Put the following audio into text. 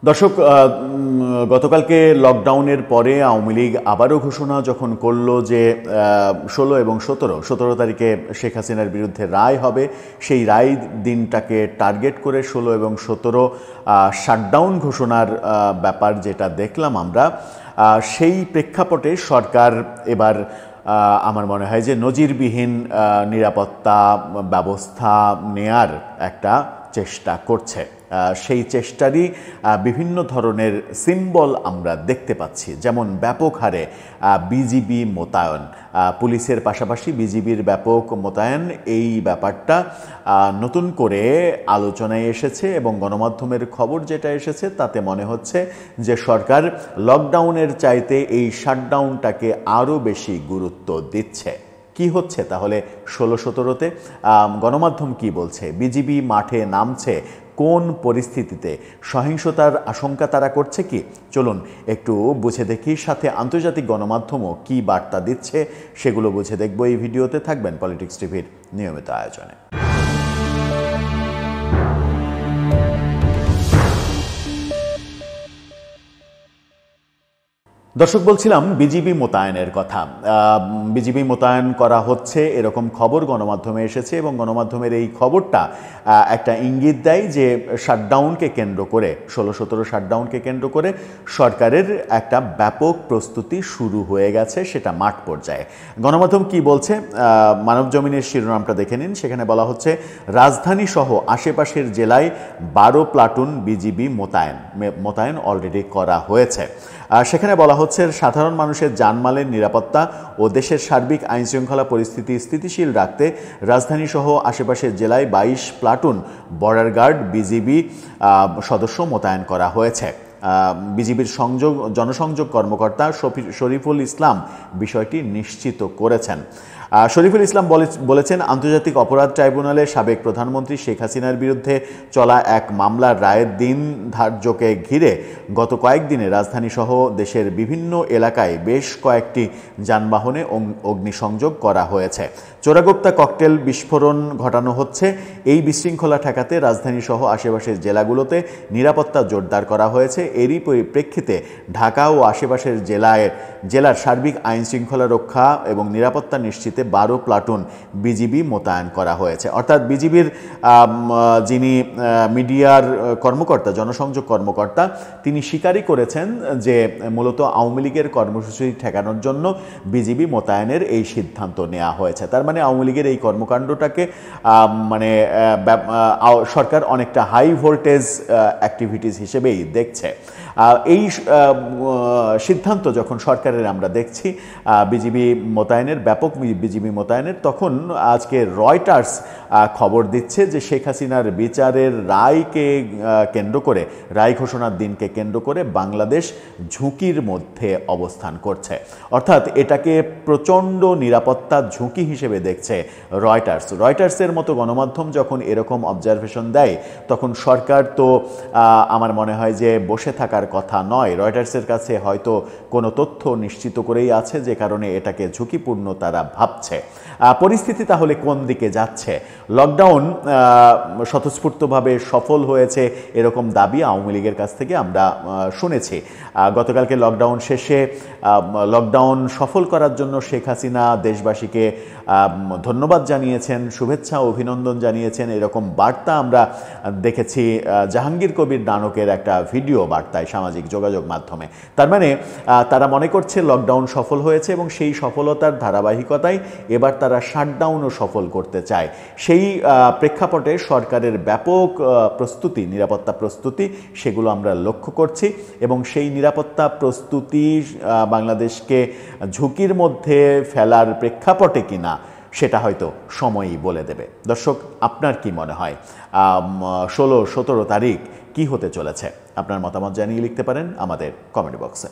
দর্শক, গতকালকে লকডাউনের পরে আওয়ামী লীগ আবারও ঘোষণা যখন করলো যে 16 এবং 17 তারিখে শেখ হাসিনার বিরুদ্ধে রায় হবে, সেই রায় দিনটাকে টার্গেট করে 16 এবং 17 শাটডাউন ঘোষণার ব্যাপার যেটা দেখলাম আমরা, সেই প্রেক্ষাপটে সরকার এবার আমার মনে হয় যে নজিরবিহীন নিরাপত্তা ব্যবস্থা নেয়ার একটা চেষ্টা করছে। সেই চেষ্টারই বিভিন্ন ধরনের সিম্বল আমরা দেখতে পাচ্ছি, যেমন ব্যাপক হারে বিজিবি মোতায়েন, পুলিশের পাশাপাশি বিজিবির ব্যাপক মোতায়েন, এই ব্যাপারটা নতুন করে আলোচনায় এসেছে এবং গণমাধ্যমের খবর যেটা এসেছে তাতে মনে হচ্ছে যে সরকার লকডাউনের চাইতে এই শাটডাউনটাকে আরও বেশি গুরুত্ব দিচ্ছে। কি হচ্ছে তাহলে 16-17-তে? গণমাধ্যম কি বলছে? বিজিবি মাঠে নামছে কোন পরিস্থিতিতে? সহিংসতার আশঙ্কা তারা করছে কি? চলুন একটু বুঝে দেখি, সাথে আন্তর্জাতিক গণমাধ্যমও কি বার্তা দিচ্ছে সেগুলো বুঝে দেখব এই ভিডিওতে। থাকবেন পলিটিক্স টিভির নিয়মিত আয়োজনে। দর্শক, বলছিলাম বিজিবি মোতায়েনের কথা। বিজিবি মোতায়েন করা হচ্ছে এরকম খবর গণমাধ্যমে এসেছে এবং গণমাধ্যমের এই খবরটা একটা ইঙ্গিত দেয় যে শাটডাউনকে কেন্দ্র করে, 16-17 শাটডাউনকে কেন্দ্র করে সরকারের একটা ব্যাপক প্রস্তুতি শুরু হয়ে গেছে, সেটা মাঠ পর্যায়ে। গণমাধ্যম কি বলছে মানবজমিনের শিরোনামটা দেখে নিন। সেখানে বলা হচ্ছে রাজধানী সহ আশেপাশের জেলায় 12 প্লাটুন বিজিবি মোতায়েন অলরেডি করা হয়েছে। সেখানে বলা হচ্ছে সাধারণ মানুষের জানমালের নিরাপত্তা ও দেশের সার্বিক আইনশৃঙ্খলা পরিস্থিতি স্থিতিশীল রাখতে রাজধানী সহ আশেপাশের জেলায় 22 প্লাটুন বর্ডার গার্ড বিজিবি সদস্য মোতায়েন করা হয়েছে। বিজিবির জনসংযোগ কর্মকর্তা শরীফুল ইসলাম বিষয়টি নিশ্চিত করেছেন। শরীফুল ইসলাম বলেছেন, আন্তর্জাতিক অপরাধ ট্রাইব্যুনালে সাবেক প্রধানমন্ত্রী শেখ হাসিনার বিরুদ্ধে চলা এক মামলার রায়ের দিন ধার্যকে ঘিরে গত কয়েকদিনে রাজধানীসহ দেশের বিভিন্ন এলাকায় বেশ কয়েকটি যানবাহনে অগ্নিসংযোগ করা হয়েছে। চোরাগোপ্তা ককটেল বিস্ফোরণ ঘটানো হচ্ছে। এই বিশৃঙ্খলা ঠেকাতে রাজধানীসহ আশেপাশের জেলাগুলোতে নিরাপত্তা জোরদার করা হয়েছে। এরই পরিপ্রেক্ষিতে ঢাকা ও আশেপাশের জেলার সার্বিক আইনশৃঙ্খলা রক্ষা এবং নিরাপত্তা নিশ্চিতে 12 প্লাটুন বিজিবি মোতায়েন করা হয়েছে। অর্থাৎ বিজিবির যিনি মিডিয়ার কর্মকর্তা, জনসংযোগ কর্মকর্তা, তিনি স্বীকারই করেছেন যে মূলত আওয়ামী লীগের কর্মসূচি ঠেকানোর জন্য বিজিবি মোতায়েনের এই সিদ্ধান্ত নেওয়া হয়েছে। তার মানে আওয়ামী লীগের এই কর্মকাণ্ডটাকে সরকার অনেকটা হাই ভোল্টেজ অ্যাক্টিভিটিস হিসেবেই দেখছে। এই সিদ্ধান্ত যখন সরকারের আমরা দেখছি বিজিবি মোতায়েনের, ব্যাপক বিজিবি মোতায়েনের, তখন আজকে রয়টার্স খবর দিচ্ছে যে শেখ হাসিনার বিচারের রায়কে কেন্দ্র করে, রায় ঘোষণার দিনকে কেন্দ্র করে বাংলাদেশ ঝুঁকির মধ্যে অবস্থান করছে। অর্থাৎ এটাকে প্রচণ্ড নিরাপত্তা ঝুঁকি হিসেবে দেখছে রয়টার্সের মতো গণমাধ্যম যখন এরকম অবজারভেশন দেয়, তখন সরকার তো আমার মনে হয় যে বসে থাকার কথা নয়। রয়টার্সের কাছে হয়তো কোনো তথ্য নিশ্চিত করেই আছে, যে কারণে এটাকে ঝুঁকিপূর্ণ তারা ভাবছে। পরিস্থিতি তাহলে কোন দিকে যাচ্ছে? লকডাউন স্বতঃস্ফূর্তভাবে সফল হয়েছে এরকম দাবি আওয়ামী লীগের কাছ থেকে আমরা শুনেছি। গতকালকে লকডাউন শেষে লকডাউন সফল করার জন্য শেখ হাসিনা দেশবাসীকে ধন্যবাদ জানিয়েছেন, শুভেচ্ছা অভিনন্দন জানিয়েছেন, এরকম বার্তা আমরা দেখেছি জাহাঙ্গীর কবির নানকের একটা ভিডিও বার্তায় সামাজিক যোগাযোগ মাধ্যমে। তার মানে তারা মনে করছে লকডাউন সফল হয়েছে এবং সেই সফলতার ধারাবাহিকতায় এবার তারা শাটডাউনও সফল করতে চায়। সেই প্রেক্ষাপটে সরকারের ব্যাপক প্রস্তুতি, নিরাপত্তা প্রস্তুতি, সেগুলো আমরা লক্ষ্য করছি এবং সেই নিরাপত্তা প্রস্তুতি বাংলাদেশকে ঝুঁকির মধ্যে ফেলার প্রেক্ষাপটে কিনা সেটা হয়তো সময়ই বলে দেবে। দর্শক, আপনার কি মনে হয় 16-17 তারিখ কি হতে চলেছে? আপনার মতামত জানিয়ে লিখতে পারেন আমাদের কমেন্ট বক্সে।